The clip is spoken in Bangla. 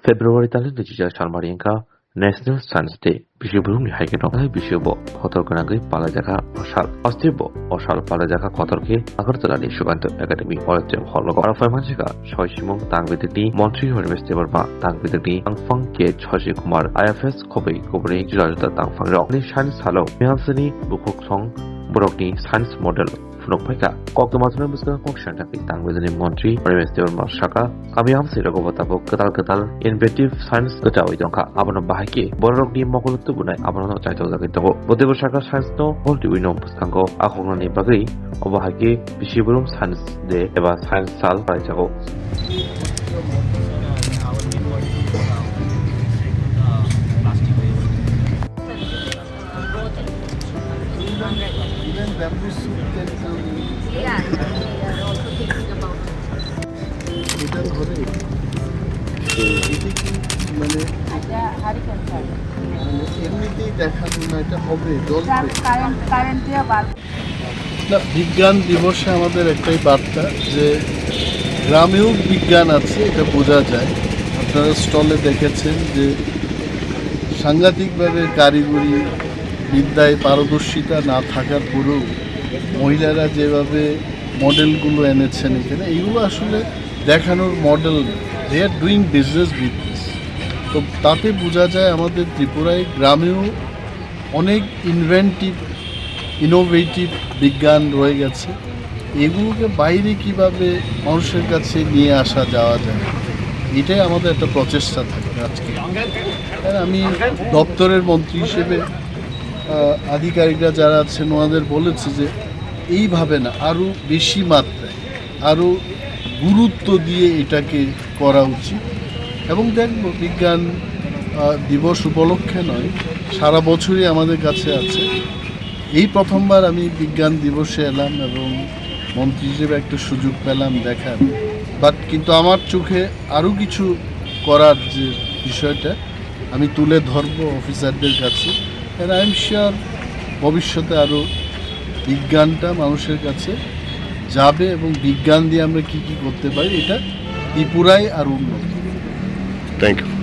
February talin de jija Salmarinka National Science Day Bishubrum Haikeno Bishubo Hotorkanagi Palajaka Oshal Ostibo Oshal Palajaka Kotorke Agartalani Shuganto Academy Oltem Hologo Arafamajika Shoishimong Tangviditi Montreal University Barba Tangviditi Angfang K Choshi Kumar IFS Kobe Kobri Jirata Tangfang Rock Ni Science Halo Mihansani Bukok Song Borokni Science Model Funokpaika Koktomatuna Buska Kokshanaki Tangvidani Montreal University of Mashaka Kamiam Siragobatapo Katal Inventive Science Gatawitonka Abano Bahaki Borokni Mokultu Bunai Abano Chaito Zakito Bodego Shaka Science no Holti Wino Pustango Ahonani Bagri Obahaki Bishiburum Science Day Eva Science Sal Parajago Even bamboo soup can come. Yeah, we are also thinking about এটা ধরে এটা কি মানে এমনিতেই দেখানো না, এটা হবে জ্বলবে না। বিজ্ঞান দিবসে আমাদের একটাই বার্তা যে গ্রামেও বিজ্ঞান আছে, এটা বোঝা যায়। আপনারা স্টলে দেখেছেন যে সাংঘাতিকভাবে কারিগরি বিদ্যায় পারদর্শিতা না থাকার পরেও মহিলারা যেভাবে মডেলগুলো এনেছেন এখানে, এইগুলো আসলে দেখানোর model. They are doing business with this. তো তাতে বোঝা যায় আমাদের ত্রিপুরায় গ্রামেও অনেক ইনোভেটিভ বিজ্ঞান রয়ে গেছে। এগুলোকে বাইরে কিভাবে মানুষের কাছে নিয়ে আসা যাওয়া যায়, এটাই আমাদের একটা প্রচেষ্টা থাকে আজকে। আমি দপ্তরের মন্ত্রী হিসেবে আধিকারিকরা যারা আছেন ওনাদের বলেছে যে এইভাবে না, আরও বেশি মাত্রায়, আরও গুরুত্ব দিয়ে এটাকে করা উচিত। এবং দেখব বিজ্ঞান দিবস উপলক্ষে নয়, সারা বছরই আমাদের কাছে আছে। এই প্রথমবার আমি বিজ্ঞান দিবসে এলাম এবং মন্ত্রী হিসেবে একটা সুযোগ পেলাম দেখার। কিন্তু আমার চোখে আরও কিছু করার যে বিষয়টা আমি তুলে ধরবো অফিসারদের কাছে। আর আই এম শিওর ভবিষ্যতে আরও বিজ্ঞানটা মানুষের কাছে যাবে এবং বিজ্ঞান দিয়ে আমরা কী কী করতে পারি, এটা ত্রিপুরায় আরও উন্নত। Thank you.